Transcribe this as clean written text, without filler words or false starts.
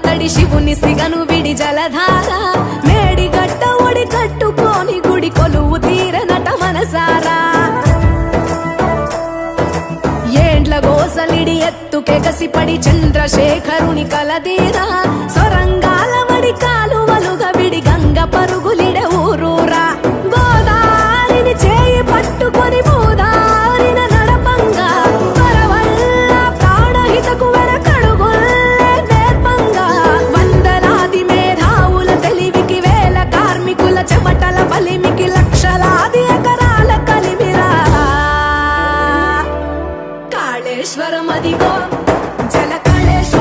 తడి శివుని సిగను విడి జలధార మేడిగడ్డ ఒడి కట్టుకొని గుడి కొలువు తీరనట మనసారా ఏండ్ల గోసలిడి ఎత్తుకెగసిపడి చంద్రశేఖరుని కలదీరా సొరంగాల వడి కాలువలుగా విడి గంగ పరుగులిడ ఊరూరా గోదారిని చేయి పట్టుకొని భూదారిన నడపంగా వరవల్ల ప్రాణహితకు వెనకడుగుల్లే నేర్పంగా వందలాది మేధావుల తెలివికి వేల కార్మికుల చెమటల బలిమికి లక్షలాది ఎకరాల కలిమిరా కాళేశ్వరం అదిగో జల కాళేశ్వరం